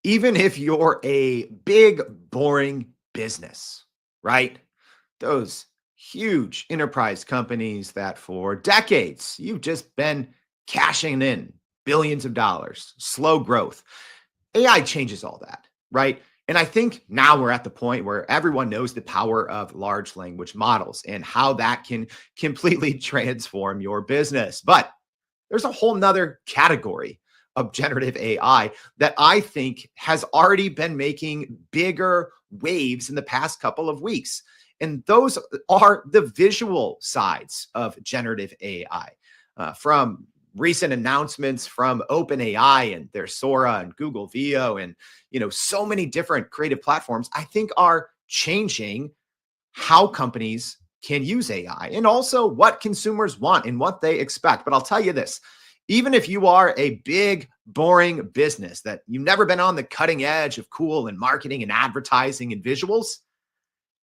even if you're a big, boring business, right? Those huge enterprise companies that for decades you've just been cashing in billions of dollars, slow growth. AI changes all that, right? And I think now we're at the point where everyone knows the power of large language models and how that can completely transform your business. But there's a whole nother category of generative AI that I think has already been making bigger waves in the past couple of weeks. And those are the visual sides of generative AI. From recent announcements from OpenAI and their Sora and Google Veo and so many different creative platforms, I think are changing how companies can use AI and also what consumers want and what they expect. But I'll tell you this, even if you are a big, boring business that you've never been on the cutting edge of cool and marketing and advertising and visuals,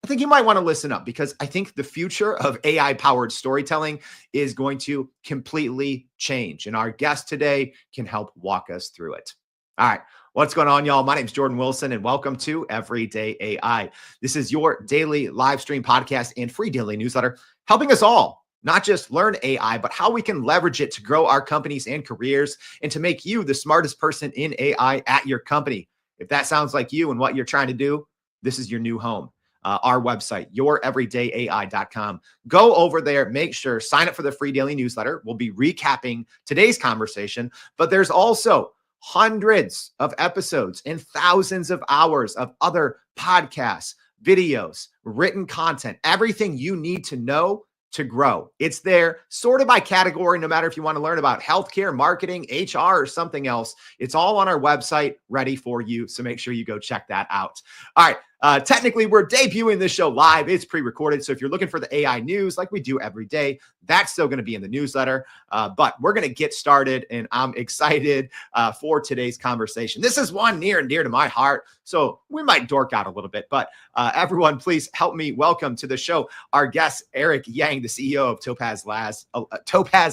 I think you might want to listen up because I think the future of AI powered storytelling is going to completely change. And our guest today can help walk us through it. All right. What's going on, y'all? My name is Jordan Wilson, and welcome to Everyday AI. This is your daily live stream podcast and free daily newsletter, helping us all not just learn AI, but how we can leverage it to grow our companies and careers and to make you the smartest person in AI at your company. If that sounds like you and what you're trying to do, this is your new home. Our website, youreverydayai.com. Go over there, make sure, sign up for the free daily newsletter. We'll be recapping today's conversation, but there's also hundreds of episodes and thousands of hours of other podcasts, videos, written content, everything you need to know to grow. It's there sorted by category, no matter if you want to learn about healthcare, marketing, HR, or something else. It's all on our website ready for you. So make sure you go check that out. All right. Technically, we're debuting this show live. It's pre-recorded. So if you're looking for the AI news like we do every day, that's still going to be in the newsletter. But we're going to get started, and I'm excited for today's conversation. This is one near and dear to my heart, so we might dork out a little bit. But everyone, please help me welcome to the show our guest, Eric Yang, the CEO of Topaz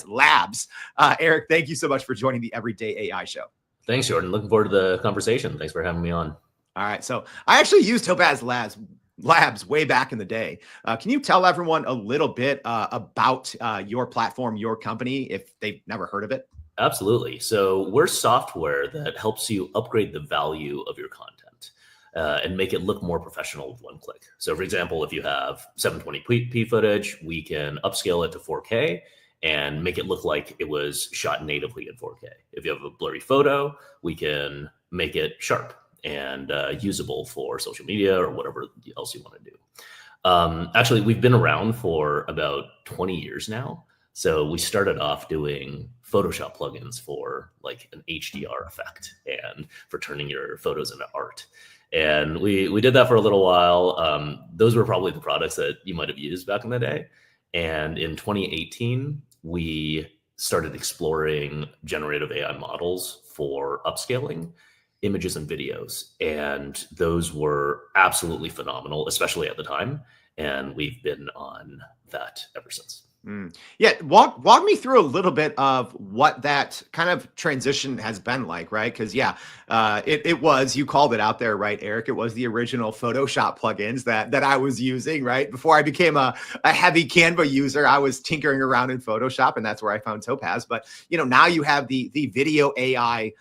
Labs. Eric, thank you so much for joining the Everyday AI show. Thanks, Jordan. Looking forward to the conversation. Thanks for having me on. All right. So I actually used Topaz Labs way back in the day. Can you tell everyone a little bit about your platform, your company, if they've never heard of it? Absolutely. So we're software that helps you upgrade the value of your content and make it look more professional with one click. So for example, if you have 720p footage, we can upscale it to 4K and make it look like it was shot natively in 4K. If you have a blurry photo, we can make it sharp and usable for social media or whatever else you want to do. Actually, we've been around for about 20 years now. So we started off doing Photoshop plugins for like an HDR effect and for turning your photos into art. And we did that for a little while. Those were probably the products that you might have used back in the day. And in 2018, we started exploring generative AI models for upscaling images and videos. And those were absolutely phenomenal, especially at the time. And we've been on that ever since. Yeah, walk me through a little bit of what that kind of transition has been like, right? Because it was, you called it out there, right, Eric? It was the original Photoshop plugins that I was using, right? Before I became a heavy Canva user, I was tinkering around in Photoshop, and that's where I found Topaz. But now you have the video AI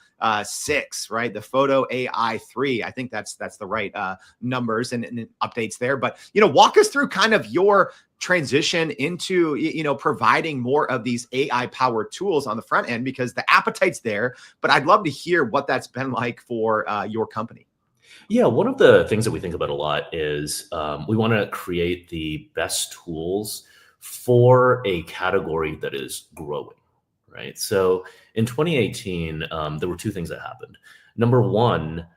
6, right? The photo AI 3. I think that's the right numbers and updates there. But walk us through kind of your transition into providing more of these AI powered tools on the front end, because the appetite's there. But I'd love to hear what that's been like for your company. Yeah, one of the things that we think about a lot is we want to create the best tools for a category that is growing. Right. So in 2018, there were two things that happened. Number one,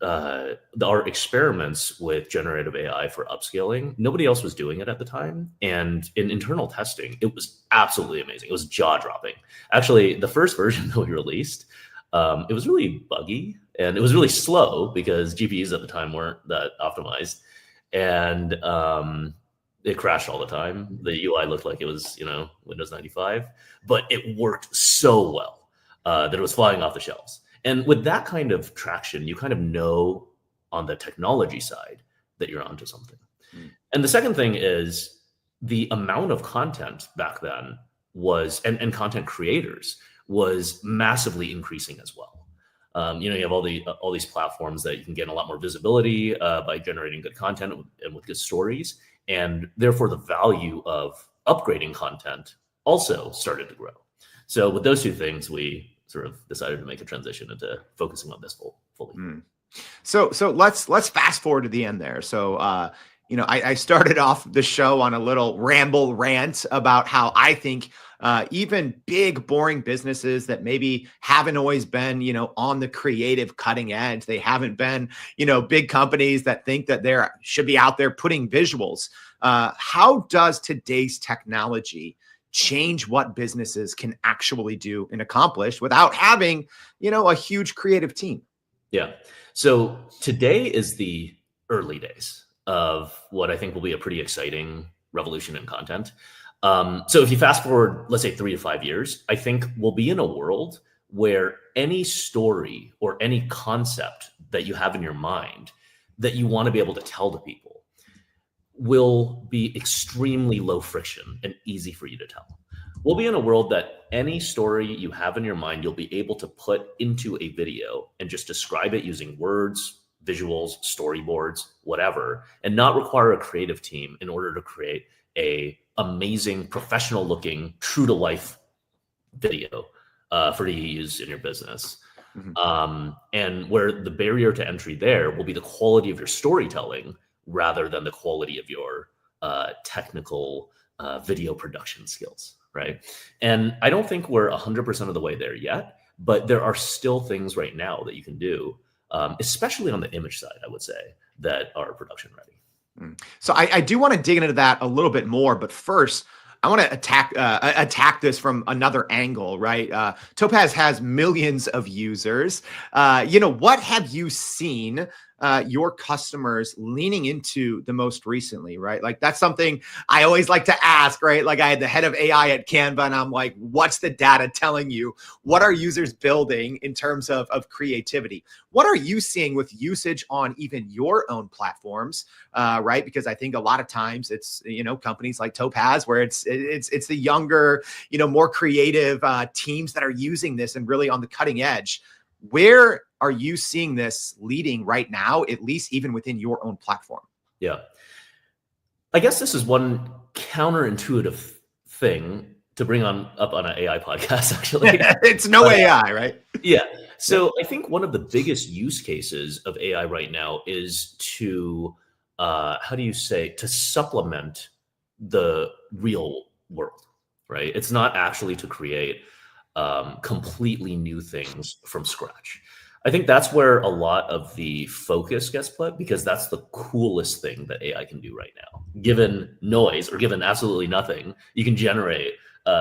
our experiments with generative AI for upscaling, nobody else was doing it at the time. And in internal testing, it was absolutely amazing. It was jaw dropping. Actually, the first version that we released, it was really buggy and it was really slow because GPUs at the time weren't that optimized. And it crashed all the time. The UI looked like it was, Windows 95, but it worked so well that it was flying off the shelves. And with that kind of traction, you kind of know on the technology side that you're onto something. Mm. And the second thing is the amount of content back then was, and content creators was massively increasing as well. You have all these platforms that you can get a lot more visibility by generating good content and with good stories, and therefore the value of upgrading content also started to grow. So with those two things, we sort of decided to make a transition into focusing on this fully. Mm. So let's fast forward to the end there. So I started off the show on a little ramble rant about how I think even big boring businesses that maybe haven't always been on the creative cutting edge, they haven't been big companies that think that they should be out there putting visuals. How does today's technology change what businesses can actually do and accomplish without having a huge creative team? Yeah. So today is the early days of what I think will be a pretty exciting revolution in content. So if you fast forward, let's say 3 to 5 years, I think we'll be in a world where any story or any concept that you have in your mind that you want to be able to tell to people will be extremely low friction and easy for you to tell. We'll be in a world that any story you have in your mind, you'll be able to put into a video and just describe it using words, visuals, storyboards, whatever, and not require a creative team in order to create a amazing, professional looking, true to life video for you to use in your business. And where the barrier to entry there will be the quality of your storytelling rather than the quality of your technical video production skills. Right. And I don't think we're 100% of the way there yet, but there are still things right now that you can do, especially on the image side, I would say, that are production ready. So I do want to dig into that a little bit more, but first I want to attack this from another angle, right? Topaz has millions of users. What have you seen your customers leaning into the most recently, right? Like that's something I always like to ask, right? Like I had the head of AI at Canva and I'm like, what's the data telling you? What are users building in terms of creativity? What are you seeing with usage on even your own platforms, right? Because I think a lot of times it's, companies like Topaz where it's the younger, more creative teams that are using this and really on the cutting edge. Where are you seeing this leading right now, at least even within your own platform? Yeah. I guess this is one counterintuitive thing to bring up on an AI podcast, actually. It's no AI, right? Yeah. So I think one of the biggest use cases of AI right now is to, to supplement the real world, right? It's not actually to create completely new things from scratch. I think that's where a lot of the focus gets put because that's the coolest thing that AI can do right now. Given noise or given absolutely nothing, you can generate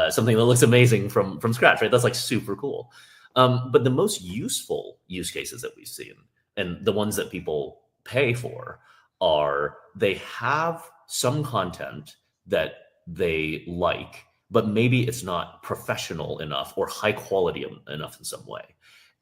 something that looks amazing from scratch, right? That's like super cool. But the most useful use cases that we've seen and the ones that people pay for are they have some content that they like, but maybe it's not professional enough or high quality enough in some way.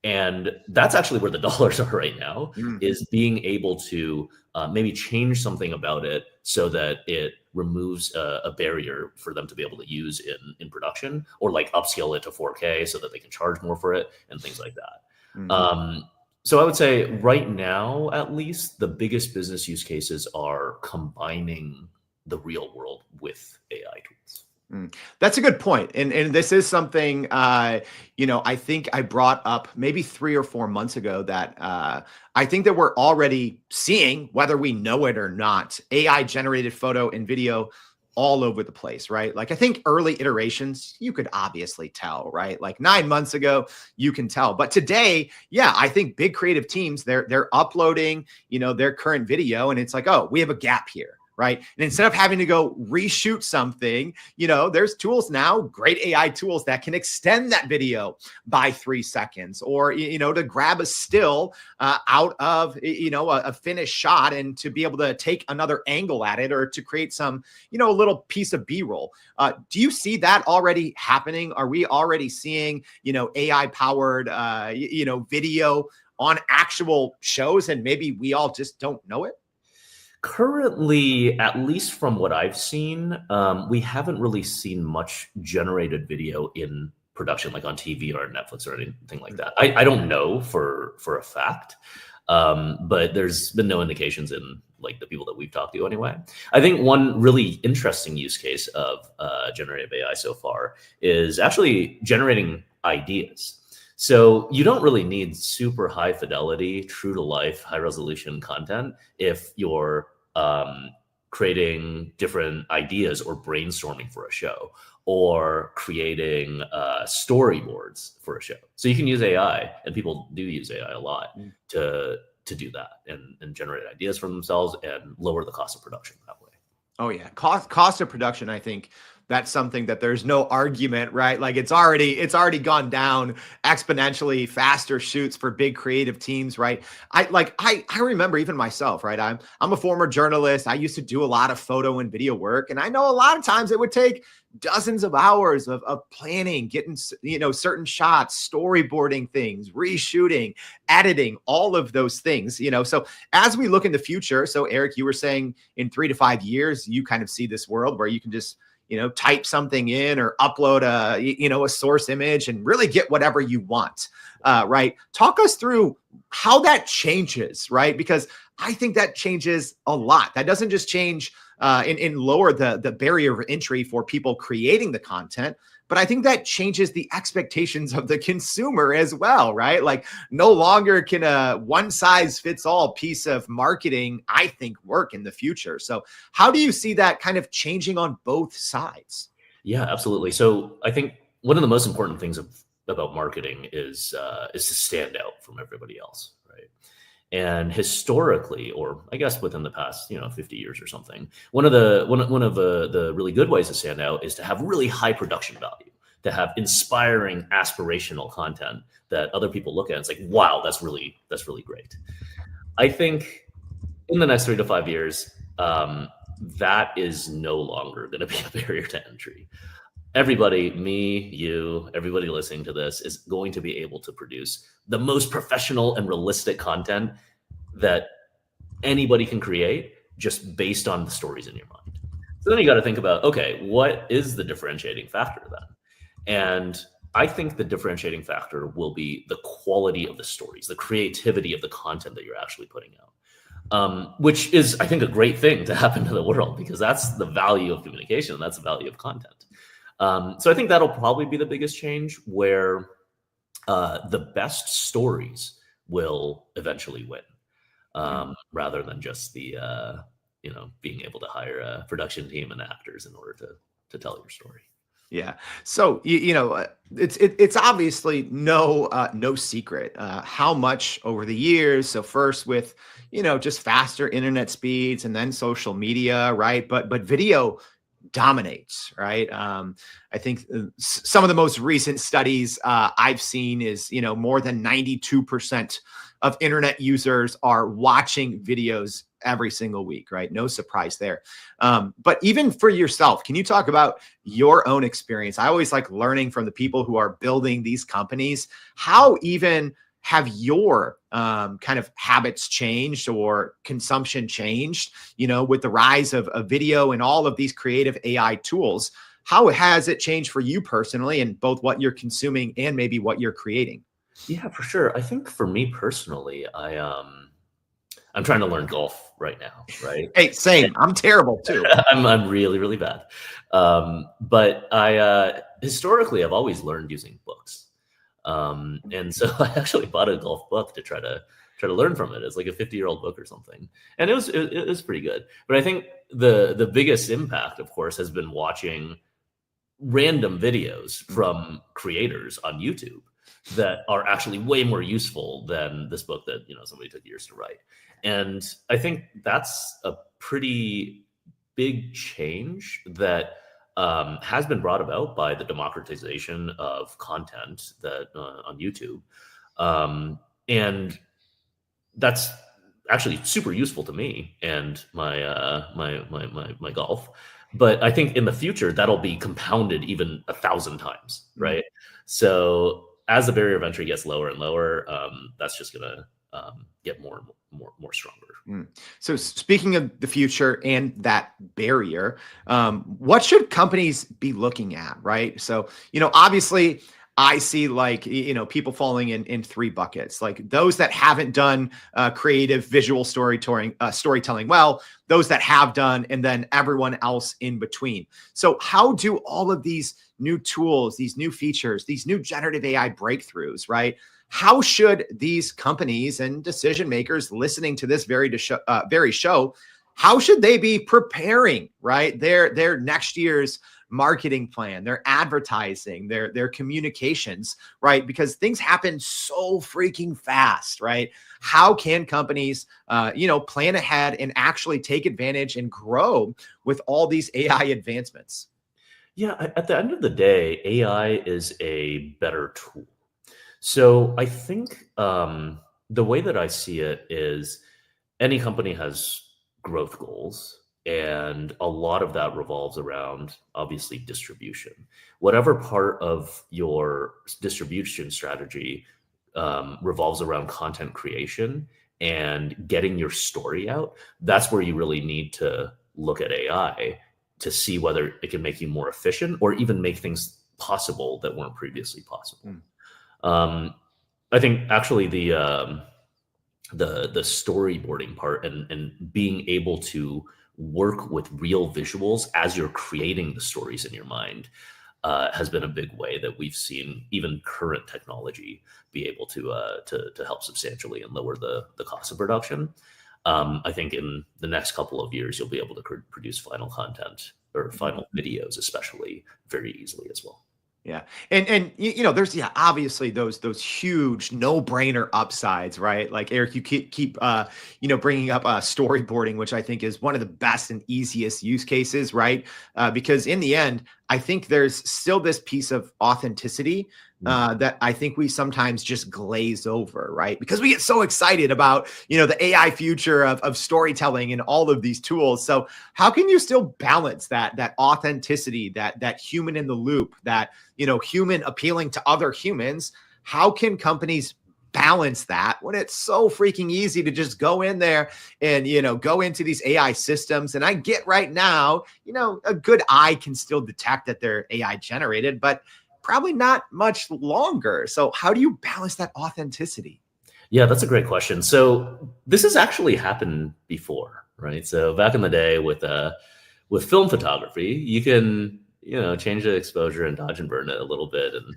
And that's actually where the dollars are right now, is being able to maybe change something about it so that it removes a barrier for them to be able to use in production, or like upscale it to 4K so that they can charge more for it and things like that. So I would say right now, at least, the biggest business use cases are combining the real world with AI tools. That's a good point. And this is something, I think I brought up maybe 3 or 4 months ago that I think that we're already seeing, whether we know it or not, AI generated photo and video all over the place, right? Like I think early iterations, you could obviously tell, right? Like 9 months ago, you can tell. But today, yeah, I think big creative teams, they're uploading, their current video and it's like, oh, we have a gap here. right? And instead of having to go reshoot something, there's tools now, great AI tools that can extend that video by 3 seconds, or to grab a still out of a finished shot and to be able to take another angle at it, or to create some a little piece of B-roll. Do you see that already happening? Are we already seeing AI powered video on actual shows, and maybe we all just don't know it? Currently, at least from what I've seen, we haven't really seen much generated video in production, like on TV or Netflix or anything like that. I don't know for a fact, but there's been no indications in like the people that we've talked to anyway. I think one really interesting use case of generative AI so far is actually generating ideas. So you don't really need super high fidelity, true to life, high resolution content if you're creating different ideas or brainstorming for a show, or creating storyboards for a show. So you can use AI, and people do use AI a lot to do that and generate ideas for themselves and lower the cost of production that way. Oh yeah, cost of production. I think that's something that there's no argument, right? Like it's already gone down exponentially. Faster shoots for big creative teams, right? I remember even myself, right? I'm a former journalist. I used to do a lot of photo and video work, and I know a lot of times it would take dozens of hours of planning, getting certain shots, storyboarding things, reshooting, editing, all of those things. So as we look in the future, so Eric, you were saying in 3 to 5 years, you kind of see this world where you can just type something in or upload a source image and really get whatever you want, right? Talk us through how that changes, right? Because I think that changes a lot. That doesn't just change and lower the barrier of entry for people creating the content, but I think that changes the expectations of the consumer as well, right? Like no longer can a one size fits all piece of marketing, I think, work in the future. So how do you see that kind of changing on both sides? Yeah, absolutely. So I think one of the most important things about marketing is to stand out from everybody else, right? And historically, or I guess within the past 50 years or something, one of the really good ways to stand out is to have really high production value, to have inspiring, aspirational content that other people look at and it's like, wow, that's really great. I think in the next 3 to 5 years, that is no longer going to be a barrier to entry. Everybody, me, you, everybody listening to this is going to be able to produce the most professional and realistic content that anybody can create just based on the stories in your mind. So then you got to think about, okay, what is the differentiating factor then? And I think the differentiating factor will be the quality of the stories, the creativity of the content that you're actually putting out. Which is, I think, a great thing to happen to the world, because that's the value of communication, and that's the value of content. So I think that'll probably be the biggest change, where the best stories will eventually win, rather than just the being able to hire a production team and actors in order to tell your story. Yeah. So it's obviously no secret how much over the years. So first with just faster internet speeds, and then social media, right? But video dominates, right? I think some of the most recent studies I've seen is more than 92% of internet users are watching videos every single week, right? No surprise there. But even for yourself, can you talk about your own experience? I always like learning from the people who are building these companies. How even have your kind of habits changed or consumption changed, with the rise of video and all of these creative AI tools? How has it changed for you personally, and both what you're consuming and maybe what you're creating? Yeah, for sure. I think for me personally, I'm trying to learn golf right now, right? Hey, same. I'm terrible too. I'm really, really bad. But I historically I've always learned using books. And so I actually bought a golf book to try to learn from it. It's like a 50-year-old book or something. And it was pretty good. But I think the biggest impact, of course, has been watching random videos from creators on YouTube that are actually way more useful than this book that somebody took years to write. And I think that's a pretty big change that has been brought about by the democratization of content that on YouTube, and that's actually super useful to me and my golf. But I think in the future that'll be compounded even 1,000 times, Mm. right? So as the barrier of entry gets lower and lower, that's just gonna get more and more stronger. Mm. So speaking of the future and that barrier, what should companies be looking at, right? So, obviously I see like, people falling in three buckets, like those that haven't done creative visual storytelling well, those that have done, and then everyone else in between. So how do all of these new tools, these new features, these new generative AI breakthroughs, right? How should these companies and decision makers listening to this very show, how should they be preparing, right, their next year's marketing plan, their advertising, their communications, right? Because things happen so freaking fast, right? How can companies, plan ahead and actually take advantage and grow with all these AI advancements? Yeah, at the end of the day, AI is a better tool. So I think the way that I see it is any company has growth goals, and a lot of that revolves around obviously distribution. Whatever part of your distribution strategy revolves around content creation and getting your story out, that's where you really need to look at AI to see whether it can make you more efficient or even make things possible that weren't previously possible. Mm. Um, I think actually the storyboarding part and being able to work with real visuals as you're creating the stories in your mind has been a big way that we've seen even current technology be able to help substantially and lower the cost of production. I think in the next couple of years you'll be able to produce final content or final videos, especially, very easily as well. Yeah. And there's obviously those huge no-brainer upsides, right? Like Eric, you keep bringing up storyboarding, which I think is one of the best and easiest use cases, right? Because in the end, I think there's still this piece of authenticity that I think we sometimes just glaze over, right? Because we get so excited about, the AI future of storytelling and all of these tools. So how can you still balance that authenticity, that human in the loop, that, human appealing to other humans? How can companies balance that when it's so freaking easy to just go in there and, go into these AI systems? And I get right now, a good eye can still detect that they're AI generated, but probably not much longer. So how do you balance that authenticity? Yeah, that's a great question. So this has actually happened before, right? So back in the day with film photography, you can change the exposure and dodge and burn it a little bit, and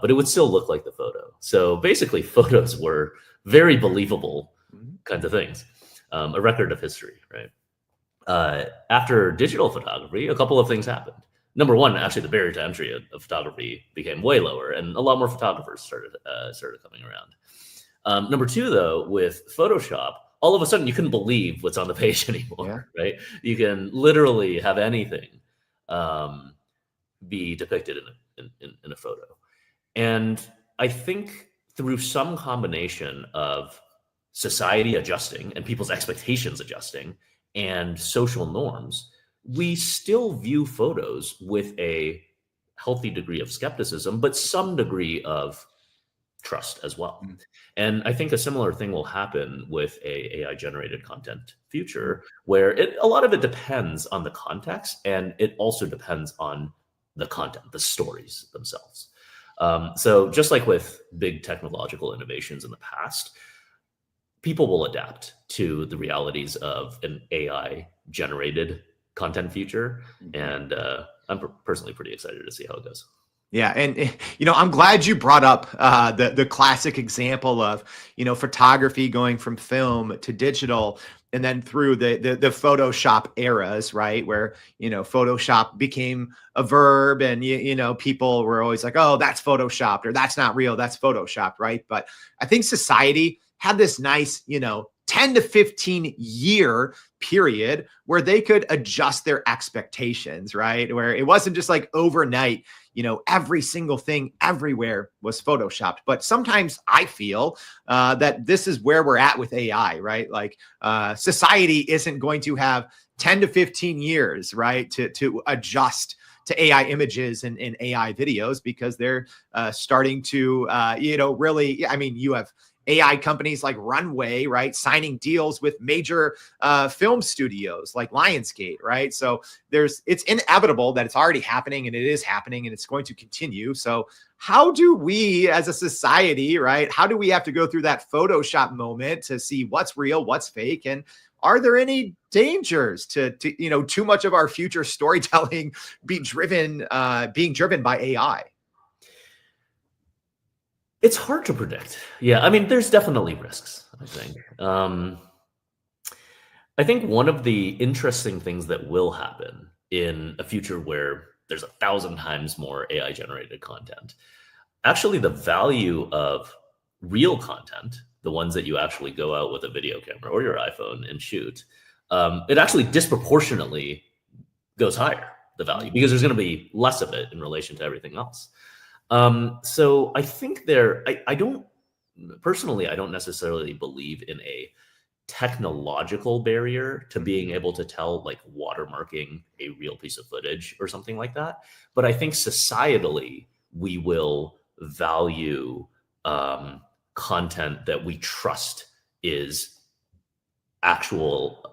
but it would still look like the photo. So basically, photos were very believable Mhm. kinds of things, a record of history, right? After digital photography, a couple of things happened. Number one, actually, the barrier to entry of photography became way lower, and a lot more photographers started coming around. Number two, though, with Photoshop, all of a sudden you couldn't believe what's on the page Yeah. anymore, right? You can literally have anything um, be depicted in a photo. And I think through some combination of society adjusting and people's expectations adjusting and social norms, we still view photos with a healthy degree of skepticism, but some degree of trust as well. Mm. And I think a similar thing will happen with a AI generated content Mm. future where a lot of it depends on the context, and it also depends on the content, the stories themselves. So just like with big technological innovations in the past, people will adapt to the realities of an AI generated content future. Mhm. And I'm personally pretty excited to see how it goes. Yeah, and I'm glad you brought up the classic example of photography going from film to digital, and then through the Photoshop eras, right? Where Photoshop became a verb, and people were always like, "Oh, that's photoshopped," or "That's not real, that's photoshopped," right? But I think society had this nice 10 to 15 year period where they could adjust their expectations, right? Where it wasn't just like overnight, every single thing everywhere was photoshopped. But sometimes I feel that this is where we're at with AI, right? Like society isn't going to have 10 to 15 years, right, to adjust to AI images and AI videos, because they're starting to, really, I mean, you have AI companies like Runway, right, signing deals with major film studios like Lionsgate, right? So it's inevitable that it's already happening, and it is happening, and it's going to continue. So how do we as a society, right, how do we have to go through that Photoshop moment to see what's real, what's fake, and are there any dangers to too much of our future storytelling being driven by AI? It's hard to predict. Yeah, I mean, there's definitely risks, I think. I think one of the interesting things that will happen in a future where there's 1,000 times more AI generated content, actually the value of real content, the ones that you actually go out with a video camera or your iPhone and shoot, it actually disproportionately goes higher, the value, because there's going to be less of it in relation to everything else. So I think I don't personally, I don't necessarily believe in a technological barrier to being able to tell, like watermarking a real piece of footage or something like that. But I think societally, we will value content that we trust is actual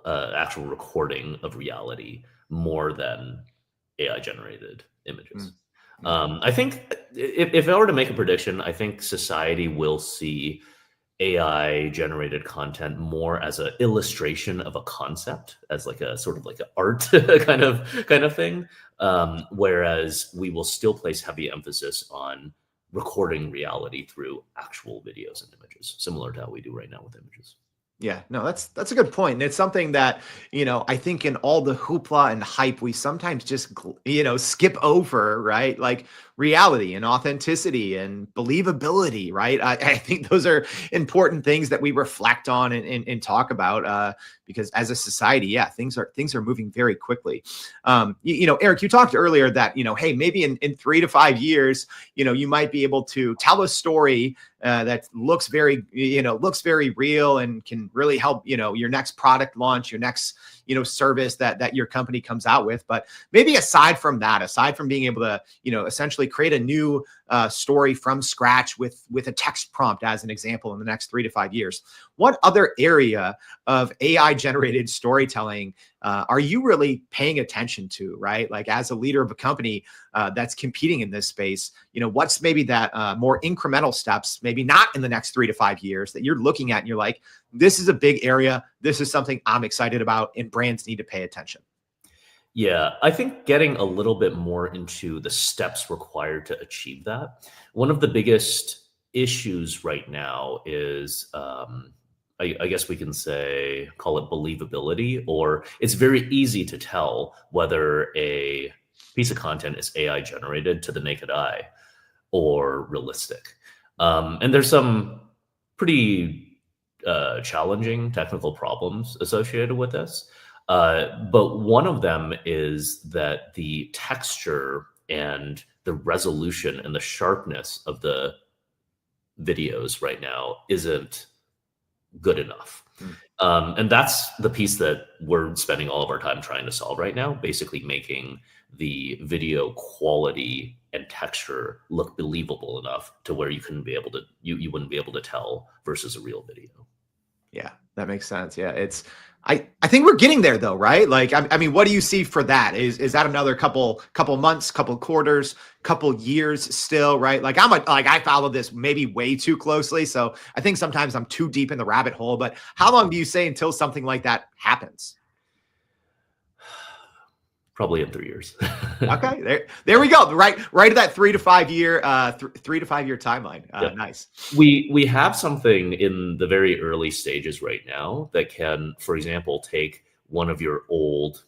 recording of reality more than AI generated images. I think if I were to make a prediction, I think society will see AI generated content more as an illustration of a concept, as like a sort of like an art kind of thing. Whereas we will still place heavy emphasis on recording reality through actual videos and images, similar to how we do right now with images. Yeah, no, that's a good point. And it's something that, I think in all the hoopla and hype, we sometimes just, skip over, right? Like reality and authenticity and believability, right? I think those are important things that we reflect on and talk about, because as a society, yeah, things are moving very quickly. Eric, you talked earlier that, hey, maybe in 3 to 5 years, you might be able to tell a story that looks very real and can really help, your next product launch, your next, service that your company comes out with. But maybe aside from being able to, essentially create a new story from scratch with a text prompt, as an example, in the next 3 to 5 years, what other area of AI generated storytelling are you really paying attention to, right? Like as a leader of a company that's competing in this space, what's maybe that more incremental steps, maybe not in the next 3 to 5 years, that you're looking at and you're like, this is a big area. This is something I'm excited about, and brands need to pay attention. Yeah, I think getting a little bit more into the steps required to achieve that. One of the biggest issues right now is, I guess we can call it believability, or it's very easy to tell whether a piece of content is AI generated to the naked eye or realistic. And there's some pretty challenging technical problems associated with this. But one of them is that the texture and the resolution and the sharpness of the videos right now isn't good enough. And that's the piece that we're spending all of our time trying to solve right now, basically making the video quality and texture look believable enough to where you wouldn't be able to tell versus a real video. Yeah, that makes sense. Yeah, I think we're getting there though, right? Like, I mean, what do you see for that? Is that another couple months, couple quarters, couple years still, right? Like I follow this maybe way too closely, so I think sometimes I'm too deep in the rabbit hole. But how long do you say until something like that happens? Probably in 3 years. Okay, there we go. Right at that 3 to 5 year 3 to 5 year timeline. Yeah. Nice. We have something in the very early stages right now that can, for example, take one of your old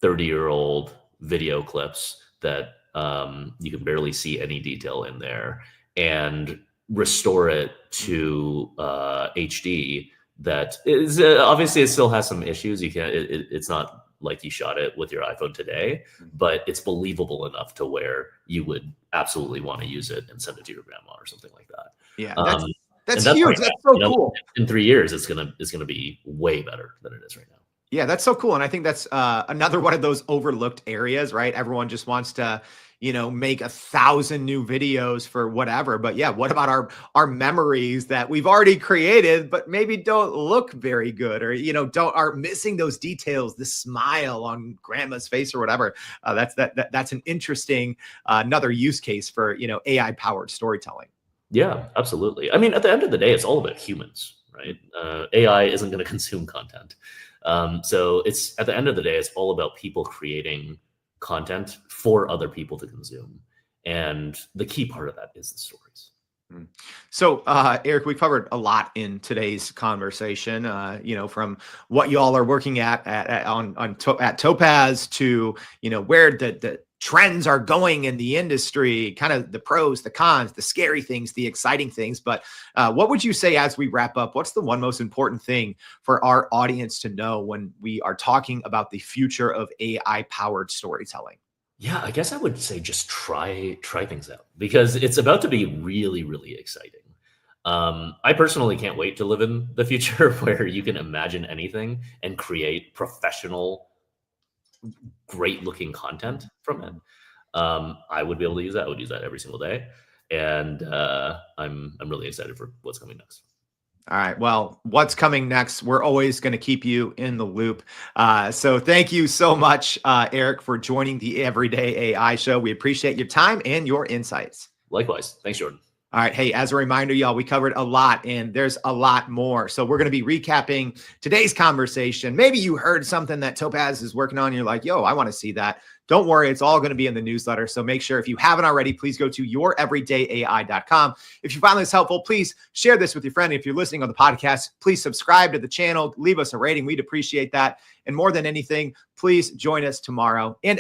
30-year-old video clips that you can barely see any detail in there, and restore it to HD that is obviously it still has some issues. You can't. It's not like you shot it with your iPhone today, but it's believable enough to where you would absolutely want to use it and send it to your grandma or something like that. Yeah, Um, that's and that's huge. right That's now. so cool. In 3 years, it's gonna be way better than it is right now. Yeah, that's so cool. And I think that's another one of those overlooked areas, right? Everyone just wants to, make 1,000 new videos for whatever. But yeah, what about our memories that we've already created, but maybe don't look very good, or don't are missing those details, the smile on grandma's face or whatever. That's an interesting another use case for AI powered storytelling. Yeah, absolutely. I mean, at the end of the day, it's all about humans, right? AI isn't going to consume content. So it's at the end of the day, it's all about people creating content for other people to consume. And the key part of that is the stories. Mm. So, Eric, we covered a lot in today's conversation. From what y'all are working at Topaz to where the trends are going in the industry, kind of the pros, the cons, the scary things, the exciting things. But what would you say as we wrap up? What's the one most important thing for our audience to know when we are talking about the future of AI powered storytelling? Yeah, I guess I would say just try things out because it's about to be really, really exciting. I personally can't wait to live in the future where you can imagine anything and create professional, great looking content from it. I would be able to use that. I would use that every single day, and I'm really excited for what's coming next. All right. Well, what's coming next? We're always going to keep you in the loop. So thank you so much, Eric, for joining the Everyday AI Show. We appreciate your time and your insights. Likewise, thanks, Jordan. All right. Hey, as a reminder, y'all, we covered a lot and there's a lot more. So we're going to be recapping today's conversation. Maybe you heard something that Topaz is working on. And you're like, yo, I want to see that. Don't worry. It's all going to be in the newsletter. So make sure if you haven't already, please go to youreverydayai.com. If you find this helpful, please share this with your friend. If you're listening on the podcast, please subscribe to the channel, leave us a rating. We'd appreciate that. And more than anything, please join us tomorrow and